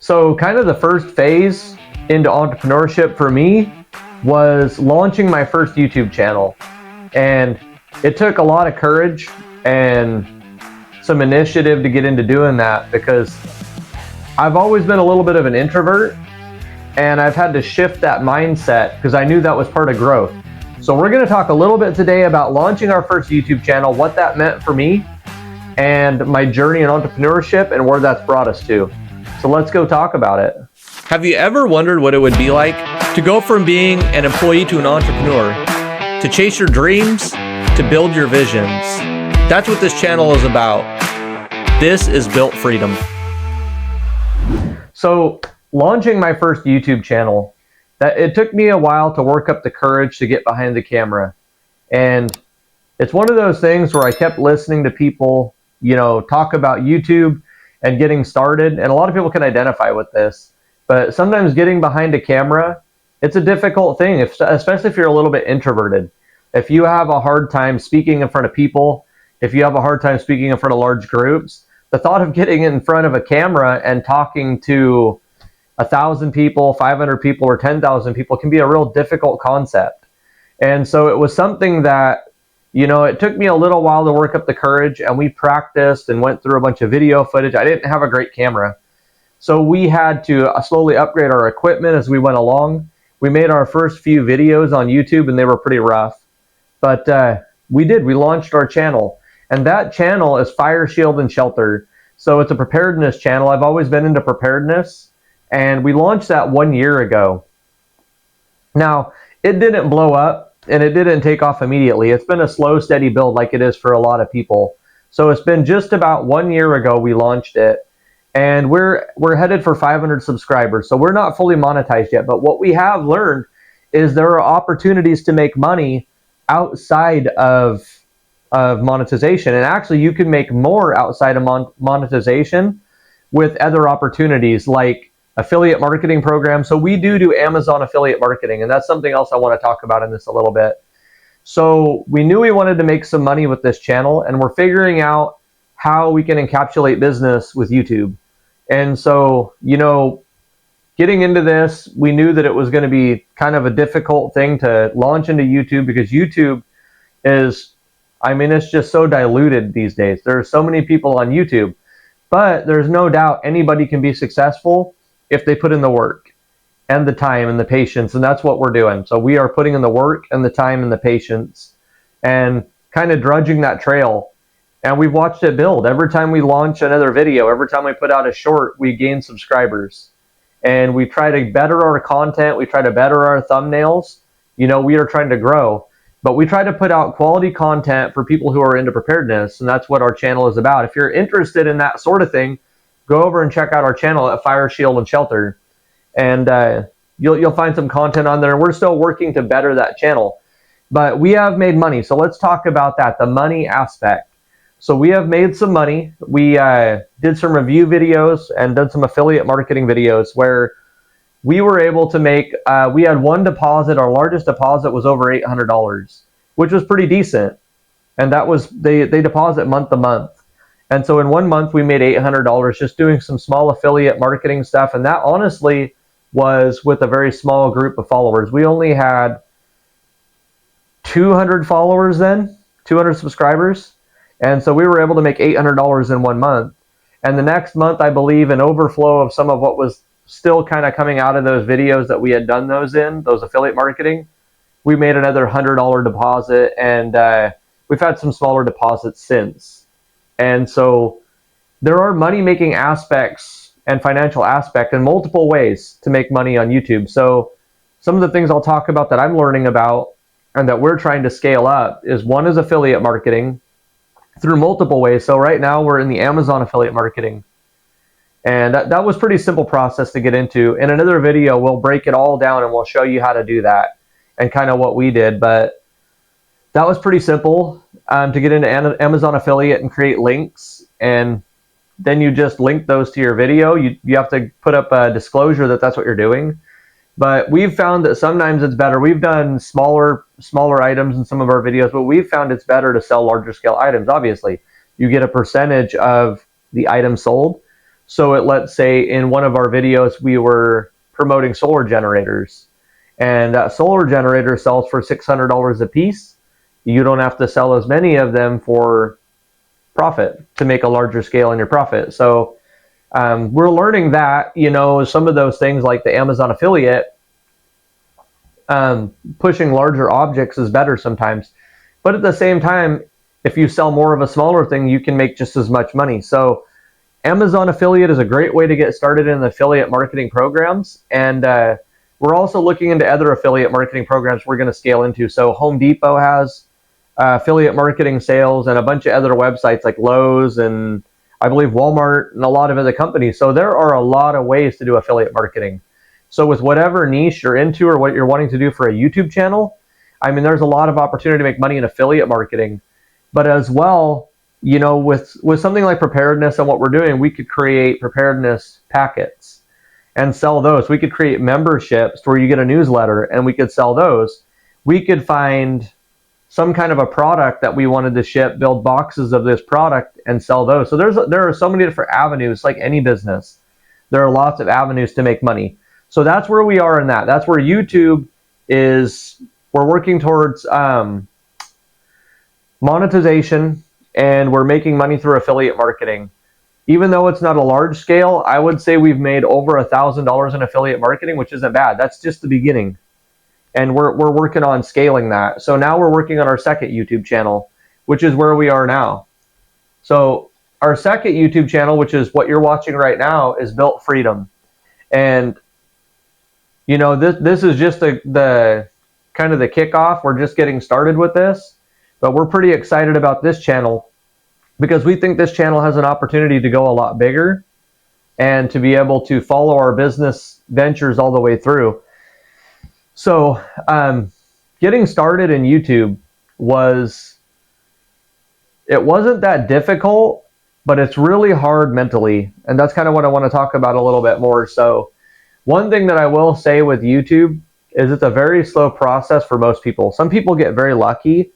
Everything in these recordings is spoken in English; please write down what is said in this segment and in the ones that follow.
So kind of the first phase into entrepreneurship for me was launching my first YouTube channel. And it took a lot of courage and some initiative to get into doing that, because I've always been a little bit of an introvert, and I've had to shift that mindset because I knew that was part of growth. So we're going to talk a little bit today about launching our first YouTube channel, what that meant for me, and my journey in entrepreneurship and where that's brought us to. So let's go talk about it. Have you ever wondered what it would be like to go from being an employee to an entrepreneur, to chase your dreams, to build your visions? That's what this channel is about. This is Built Freedom. So launching my first YouTube channel, it took me a while to work up the courage to get behind the camera. And it's one of those things where I kept listening to people, talk about YouTube and getting started. And a lot of people can identify with this, but sometimes getting behind a camera, it's a difficult thing, especially if you're a little bit introverted. If you have a hard time speaking in front of people, if you have a hard time speaking in front of large groups, the thought of getting in front of a camera and talking to 1,000 people, 500 people, or 10,000 people can be a real difficult concept. And so it was something that, it took me a little while to work up the courage, and we practiced and went through a bunch of video footage. I didn't have a great camera, so we had to slowly upgrade our equipment as we went along. We made our first few videos on YouTube, and they were pretty rough. But we launched our channel. And that channel is Fire, Shield, and Shelter. So it's a preparedness channel. I've always been into preparedness. And we launched that 1 year ago. Now, it didn't blow up and it didn't take off immediately. It's been a slow, steady build like it is for a lot of people. So it's been just about 1 year ago we launched it. And we're headed for 500 subscribers. So we're not fully monetized yet. But what we have learned is there are opportunities to make money outside of monetization. And actually, you can make more outside of monetization with other opportunities like affiliate marketing programs. So we do Amazon affiliate marketing, and that's something else I want to talk about in this a little bit. So we knew we wanted to make some money with this channel, and we're figuring out how we can encapsulate business with YouTube. And so, getting into this, we knew that it was going to be kind of a difficult thing to launch into YouTube, because YouTube is, it's just so diluted these days. There are so many people on YouTube, but there's no doubt anybody can be successful if they put in the work and the time and the patience, and that's what we're doing. So we are putting in the work and the time and the patience and kind of drudging that trail. And we've watched it build. Every time we launch another video, every time we put out a short, we gain subscribers. And we try to better our content. We try to better our thumbnails. We are trying to grow. But we try to put out quality content for people who are into preparedness, and that's what our channel is about. If you're interested in that sort of thing, go over and check out our channel at Fire, Shield, and Shelter. And you'll find some content on there. We're still working to better that channel. But we have made money, so let's talk about that, the money aspect. So we have made some money. We did some review videos and done some affiliate marketing videos where we were able to make, we had one deposit. Our largest deposit was over $800, which was pretty decent. And that was, they deposit month to month. And so in 1 month, we made $800 just doing some small affiliate marketing stuff. And that honestly was with a very small group of followers. We only had 200 followers then, 200 subscribers. And so we were able to make $800 in 1 month. And the next month, I believe, an overflow of some of what was still kind of coming out of those videos that we had done those affiliate marketing, we made another $100 deposit, and we've had some smaller deposits since. And so there are money-making aspects and financial aspect in multiple ways to make money on YouTube. So some of the things I'll talk about that I'm learning about and that we're trying to scale up is, one is affiliate marketing through multiple ways. So right now we're in the Amazon affiliate marketing. And that was a pretty simple process to get into. In another video, we'll break it all down and we'll show you how to do that and kind of what we did. But that was pretty simple to get into Amazon affiliate and create links. And then you just link those to your video. You have to put up a disclosure that that's what you're doing. But we've found that sometimes it's better. We've done smaller items in some of our videos, but we've found it's better to sell larger scale items. Obviously, you get a percentage of the item sold. So let's say in one of our videos, we were promoting solar generators, and that solar generator sells for $600 a piece. You don't have to sell as many of them for profit to make a larger scale in your profit. So we're learning that, some of those things like the Amazon affiliate, pushing larger objects is better sometimes. But at the same time, if you sell more of a smaller thing, you can make just as much money. So Amazon affiliate is a great way to get started in the affiliate marketing programs. And we're also looking into other affiliate marketing programs we're going to scale into. So Home Depot has affiliate marketing sales, and a bunch of other websites like Lowe's and I believe Walmart and a lot of other companies. So there are a lot of ways to do affiliate marketing. So with whatever niche you're into or what you're wanting to do for a YouTube channel, there's a lot of opportunity to make money in affiliate marketing. But as well, with something like preparedness and what we're doing, we could create preparedness packets and sell those. We could create memberships where you get a newsletter and we could sell those. We could find some kind of a product that we wanted to ship, build boxes of this product and sell those. So there are so many different avenues, like any business. There are lots of avenues to make money. So that's where we are in that. That's where YouTube is. We're working towards monetization, and we're making money through affiliate marketing. Even though it's not a large scale, I would say we've made over $1,000 in affiliate marketing, which isn't bad. That's just the beginning. And we're working on scaling that. So now we're working on our second YouTube channel, which is where we are now. So our second YouTube channel, which is what you're watching right now, is Built Freedom. And this is just the kind of the kickoff. We're just getting started with this, but we're pretty excited about this channel because we think this channel has an opportunity to go a lot bigger and to be able to follow our business ventures all the way through. So getting started in YouTube wasn't that difficult, but it's really hard mentally. And that's kind of what I want to talk about a little bit more. So one thing that I will say with YouTube is it's a very slow process for most people. Some people get very lucky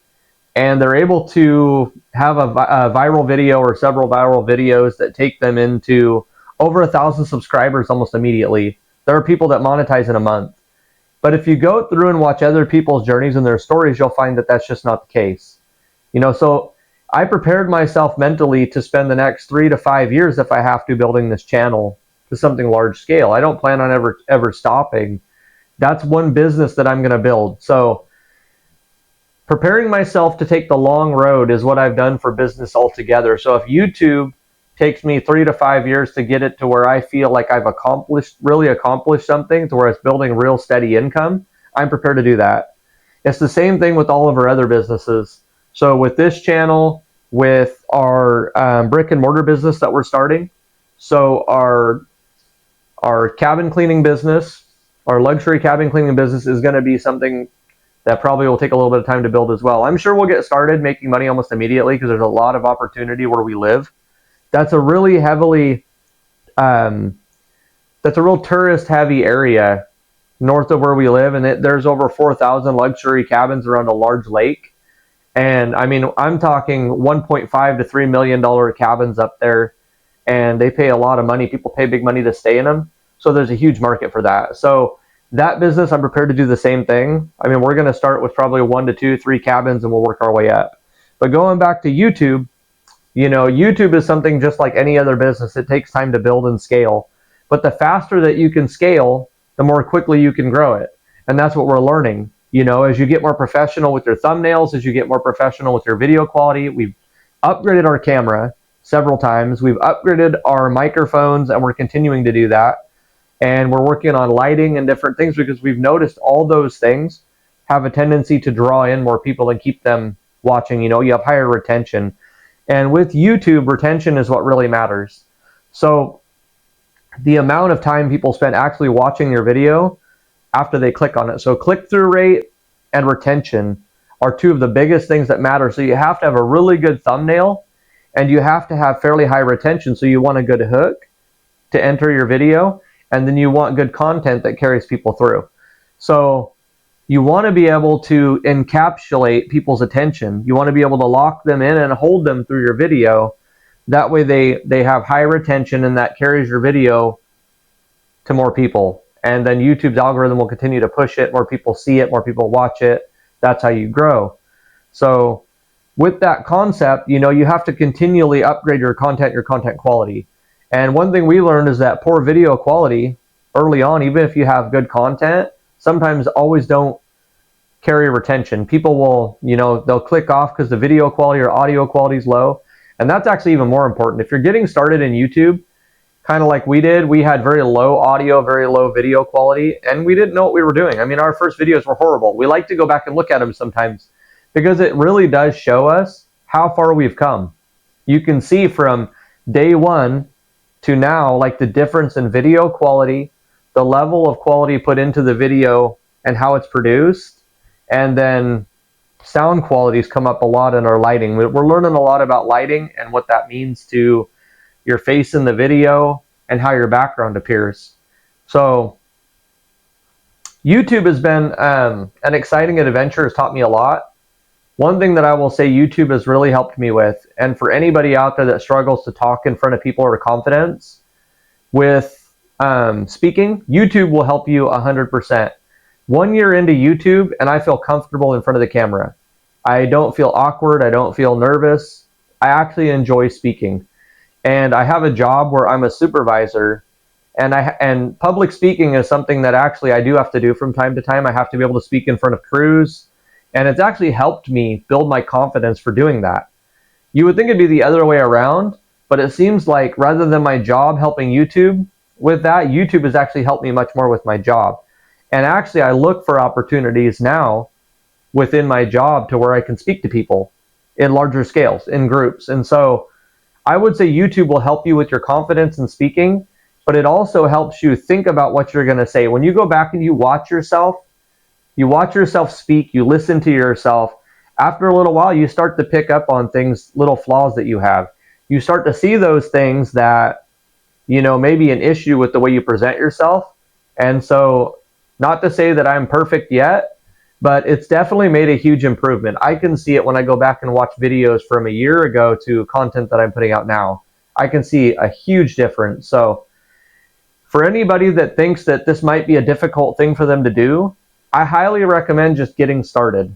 and they're able to have a viral video or several viral videos that take them into over 1,000 subscribers almost immediately. There are people that monetize in a month. But if you go through and watch other people's journeys and their stories, you'll find that that's just not the case. So I prepared myself mentally to spend the next 3 to 5 years, if I have to, building this channel to something large scale. I don't plan on ever stopping. That's one business that I'm going to build. So preparing myself to take the long road is what I've done for business altogether. So if YouTube takes me 3 to 5 years to get it to where I feel like I've really accomplished something, to where it's building real steady income, I'm prepared to do that. It's the same thing with all of our other businesses. So with this channel, with our brick and mortar business that we're starting, so our cabin cleaning business, our luxury cabin cleaning business is going to be something that probably will take a little bit of time to build as well. I'm sure we'll get started making money almost immediately because there's a lot of opportunity where we live. That's a really that's a real tourist heavy area north of where we live, and there's over 4,000 luxury cabins around a large lake. And I'm talking $1.5 to $3 million cabins up there, and they pay a lot of money. People pay big money to stay in them. So there's a huge market for that. So that business, I'm prepared to do the same thing. We're going to start with probably 1 to 2, 3 cabins, and we'll work our way up. But going back to YouTube, YouTube is something just like any other business. It takes time to build and scale. But the faster that you can scale, the more quickly you can grow it. And that's what we're learning. As you get more professional with your thumbnails, as you get more professional with your video quality, we've upgraded our camera several times. We've upgraded our microphones, and we're continuing to do that. And we're working on lighting and different things because we've noticed all those things have a tendency to draw in more people and keep them watching. You have higher retention. And with YouTube, retention is what really matters. So the amount of time people spend actually watching your video after they click on it. So click-through rate and retention are two of the biggest things that matter. So you have to have a really good thumbnail, and you have to have fairly high retention. So you want a good hook to enter your video, and then you want good content that carries people through. So you want to be able to encapsulate people's attention. You want to be able to lock them in and hold them through your video. That way they have high retention, and that carries your video to more people. And then YouTube's algorithm will continue to push it. More people see it, more people watch it. That's how you grow. So with that concept, you have to continually upgrade your content quality. And one thing we learned is that poor video quality early on, even if you have good content, sometimes always don't carry retention. People will, they'll click off because the video quality or audio quality is low. And that's actually even more important. If you're getting started in YouTube, kind of like we did, we had very low audio, very low video quality, and we didn't know what we were doing. I mean, our first videos were horrible. We like to go back and look at them sometimes because it really does show us how far we've come. You can see from day one to now, like the difference in video quality, the level of quality put into the video and how it's produced, and then sound qualities come up a lot in our lighting. We're learning a lot about lighting and what that means to your face in the video and how your background appears. So YouTube has been an exciting adventure. It's taught me a lot. One thing that I will say YouTube has really helped me with, and for anybody out there that struggles to talk in front of people or confidence with speaking, YouTube will help you 100%. 1 year into YouTube, and I feel comfortable in front of the camera. I don't feel awkward. I don't feel nervous. I actually enjoy speaking. And I have a job where I'm a supervisor, and public speaking is something that actually I do have to do from time to time. I have to be able to speak in front of crews, and it's actually helped me build my confidence for doing that. You would think it'd be the other way around, but it seems like rather than my job helping YouTube with that, YouTube has actually helped me much more with my job. And actually, I look for opportunities now within my job to where I can speak to people in larger scales, in groups. And so I would say YouTube will help you with your confidence in speaking, but it also helps you think about what you're going to say. When you go back and you watch yourself speak, you listen to yourself, after a little while, you start to pick up on things, little flaws that you have. You start to see those things that, maybe an issue with the way you present yourself. And so, not to say that I'm perfect yet, but it's definitely made a huge improvement. I can see it when I go back and watch videos from a year ago to content that I'm putting out now. I can see a huge difference. So for anybody that thinks that this might be a difficult thing for them to do, I highly recommend just getting started.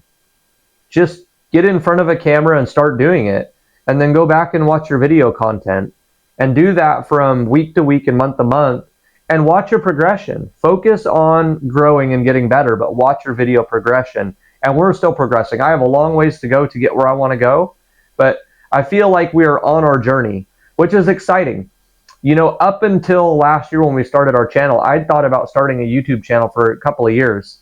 Just get in front of a camera and start doing it, and then go back and watch your video content and do that from week to week and month to month. And watch your progression. Focus on growing and getting better, but watch your video progression. And we're still progressing. I have a long ways to go to get where I want to go, but I feel like we are on our journey, which is exciting. Up until last year when we started our channel, I thought about starting a YouTube channel for a couple of years.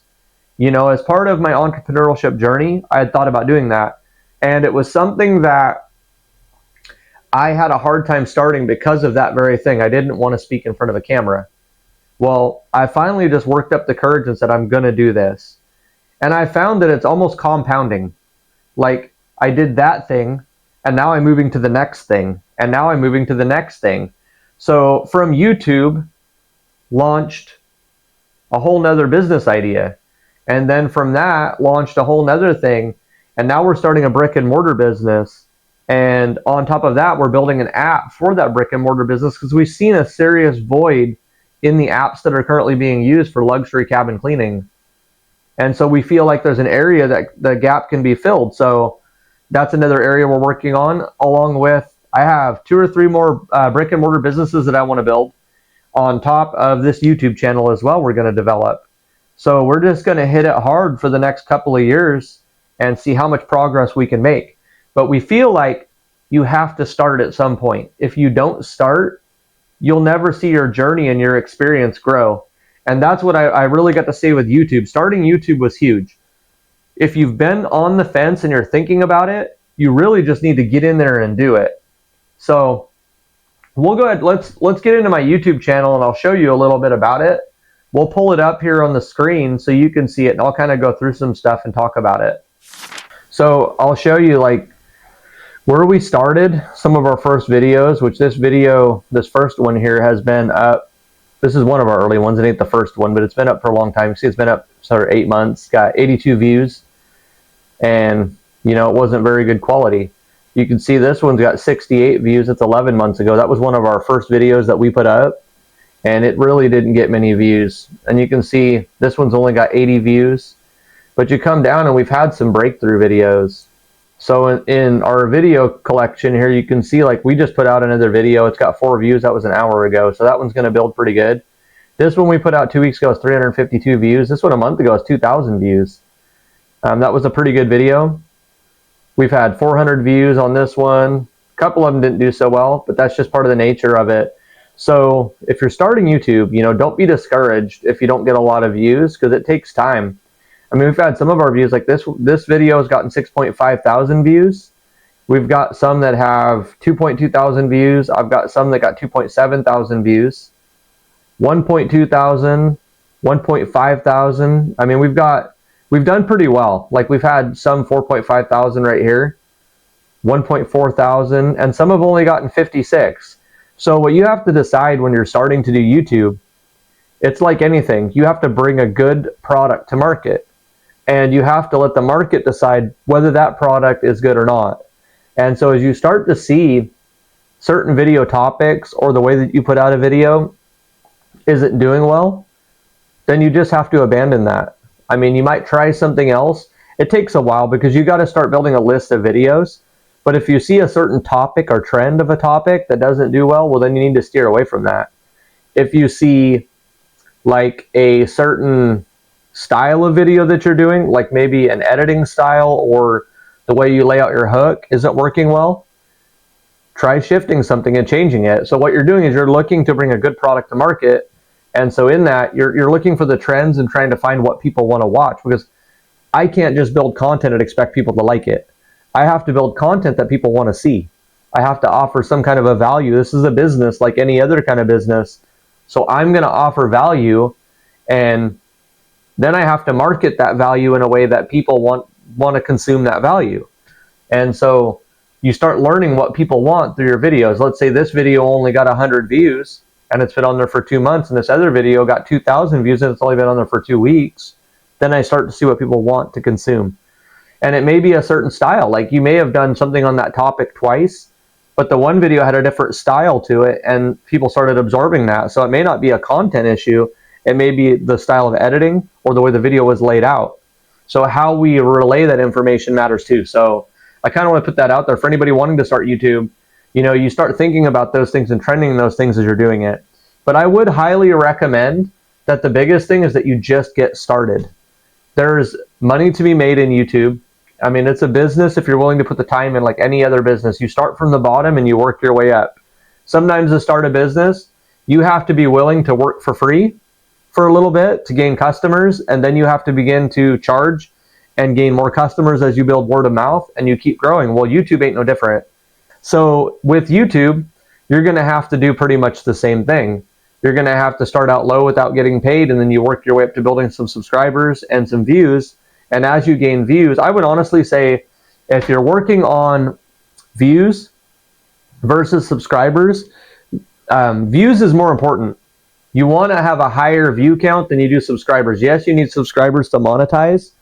As part of my entrepreneurship journey, I had thought about doing that. And it was something that I had a hard time starting because of that very thing. I didn't want to speak in front of a camera. Well, I finally just worked up the courage and said, I'm going to do this. And I found that it's almost compounding. Like, I did that thing, and now I'm moving to the next thing, and now I'm moving to the next thing. So from YouTube, launched a whole nother business idea. And then from that, launched a whole nother thing. And now we're starting a brick and mortar business. And on top of that, we're building an app for that brick and mortar business because we've seen a serious void in the apps that are currently being used for luxury cabin cleaning. And so we feel like there's an area that the gap can be filled. So that's another area we're working on, along with, I have 2 or 3 more brick and mortar businesses that I want to build on top of this YouTube channel as well we're going to develop. So we're just going to hit it hard for the next couple of years and see how much progress we can make. But we feel like you have to start at some point. If you don't start, you'll never see your journey and your experience grow. And that's what I really got to say with YouTube. Starting YouTube was huge. If you've been on the fence and you're thinking about it, you really just need to get in there and do it. So we'll go ahead, let's get into my YouTube channel and I'll show you a little bit about it. We'll pull it up here on the screen so you can see it, and I'll kind of go through some stuff and talk about it. So I'll show you like where we started, some of our first videos, which this first one here has been up. This is one of our early ones. It ain't the first one, but it's been up for a long time. You see, it's been up sort of 8 months, got 82 views, and it wasn't very good quality. You can see this one's got 68 views. It's 11 months ago. That was one of our first videos that we put up, and it really didn't get many views. And you can see this one's only got 80 views. But you come down and we've had some breakthrough videos. So in our video collection here, you can see like we just put out another video. It's got 4 views. That was an hour ago. So that one's going to build pretty good. This one we put out 2 weeks ago is 352 views. This one a month ago is 2,000 views. That was a pretty good video. We've had 400 views on this one. A couple of them didn't do so well, but that's just part of the nature of it. So if you're starting YouTube, don't be discouraged if you don't get a lot of views, because it takes time. I mean, we've had some of our views like this video has gotten 6.5 thousand views. We've got some that have 2.2 thousand views. I've got some that got 2.7 thousand views, 1.2 thousand, 1.5 thousand. I mean, we've done pretty well. Like we've had some 4.5 thousand right here, 1.4 thousand, and some have only gotten 56. So what you have to decide when you're starting to do YouTube, it's like anything. You have to bring a good product to market. And you have to let the market decide whether that product is good or not. And so as you start to see certain video topics or the way that you put out a video isn't doing well, then you just have to abandon that. I mean, you might try something else. It takes a while because you got to start building a list of videos. But if you see a certain topic or trend of a topic that doesn't do well, well, then you need to steer away from that. If you see like a certain style of video that you're doing, like maybe an editing style or the way you lay out your hook isn't working well, try shifting something and changing it. So what you're doing is you're looking to bring a good product to market. And so in that, you're looking for the trends and trying to find what people want to watch, because I can't just build content and expect people to like it. I have to build content that people want to see. I have to offer some kind of a value. This is a business like any other kind of business. So I'm going to offer value, and then I have to market that value in a way that people want to consume that value. And so you start learning what people want through your videos. Let's say this video only got 100 views and it's been on there for 2 months, and this other video got 2,000 views and it's only been on there for 2 weeks. Then I start to see what people want to consume. And it may be a certain style. Like you may have done something on that topic twice, but the one video had a different style to it and people started absorbing that. So it may not be a content issue. It may be the style of editing or the way the video was laid out. So how we relay that information matters too. So I kind of want to put that out there for anybody wanting to start YouTube. You start thinking about those things and trending those things as you're doing it. But I would highly recommend that the biggest thing is that you just get started. There's money to be made in YouTube. I mean, it's a business if you're willing to put the time in like any other business. You start from the bottom and you work your way up. Sometimes to start a business, you have to be willing to work for free for a little bit to gain customers, and then you have to begin to charge and gain more customers as you build word of mouth and you keep growing. Well, YouTube ain't no different. So with YouTube, you're going to have to do pretty much the same thing. You're going to have to start out low without getting paid, and then you work your way up to building some subscribers and some views. And as you gain views, I would honestly say if you're working on views versus subscribers, views is more important. You want to have a higher view count than you do subscribers. Yes, you need subscribers to monetize,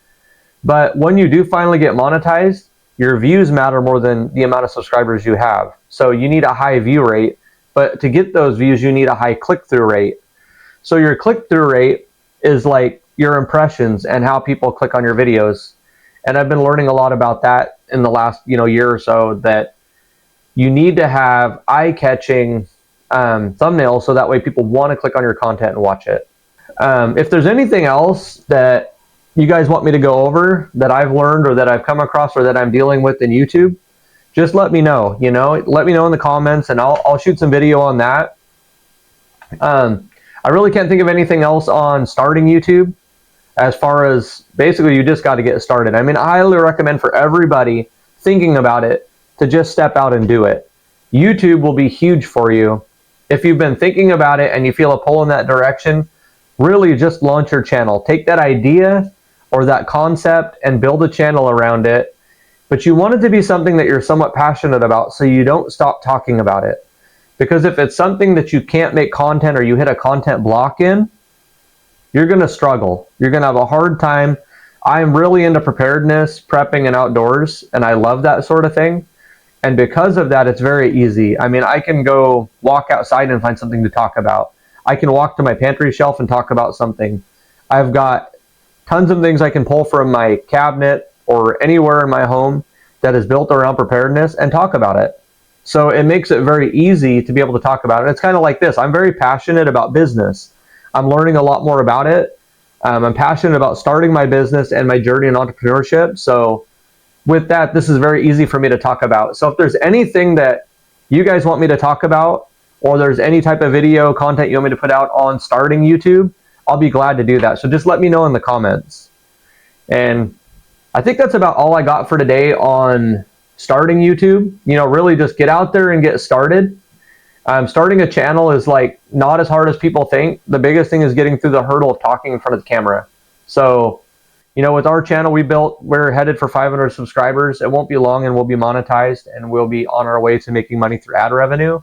but when you do finally get monetized, your views matter more than the amount of subscribers you have. So you need a high view rate, but to get those views, you need a high click-through rate. So your click-through rate is like your impressions and how people click on your videos. And I've been learning a lot about that in the last year or so, that you need to have eye-catching thumbnails so that way people want to click on your content and watch it. If there's anything else that you guys want me to go over that I've learned or that I've come across or that I'm dealing with in YouTube, just let me know. Let me know in the comments and I'll shoot some video on that. I really can't think of anything else on starting YouTube. As far as basically you just got to get started. I mean, I highly recommend for everybody thinking about it to just step out and do it. YouTube will be huge for you. If you've been thinking about it and you feel a pull in that direction, really just launch your channel. Take that idea or that concept and build a channel around it. But you want it to be something that you're somewhat passionate about so you don't stop talking about it. Because if it's something that you can't make content or you hit a content block in, you're going to struggle. You're going to have a hard time. I'm really into preparedness, prepping, and outdoors, and I love that sort of thing. And because of that, it's very easy. I mean, I can go walk outside and find something to talk about. I can walk to my pantry shelf and talk about something. I've got tons of things I can pull from my cabinet or anywhere in my home that is built around preparedness and talk about it. So it makes it very easy to be able to talk about it. It's kind of like this. I'm very passionate about business. I'm learning a lot more about it. I'm passionate about starting my business and my journey in entrepreneurship. So with that, this is very easy for me to talk about. So if there's anything that you guys want me to talk about, or there's any type of video content you want me to put out on starting YouTube, I'll be glad to do that. So just let me know in the comments. And I think that's about all I got for today on starting YouTube. You know, really just get out there and get started. Starting a channel is like not as hard as people think. The biggest thing is getting through the hurdle of talking in front of the camera. So, you know, with our channel we're headed for 500 subscribers. It won't be long and we'll be monetized and we'll be on our way to making money through ad revenue.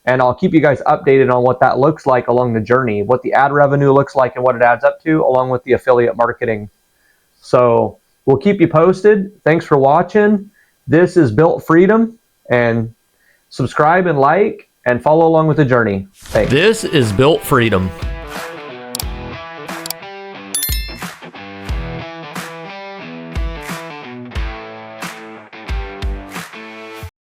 And I'll keep you guys updated on what that looks like along the journey, what the ad revenue looks like and what it adds up to, along with the affiliate marketing. So we'll keep you posted. Thanks for watching. This is Built Freedom, and subscribe and like and follow along with the journey. Thanks. This is Built Freedom.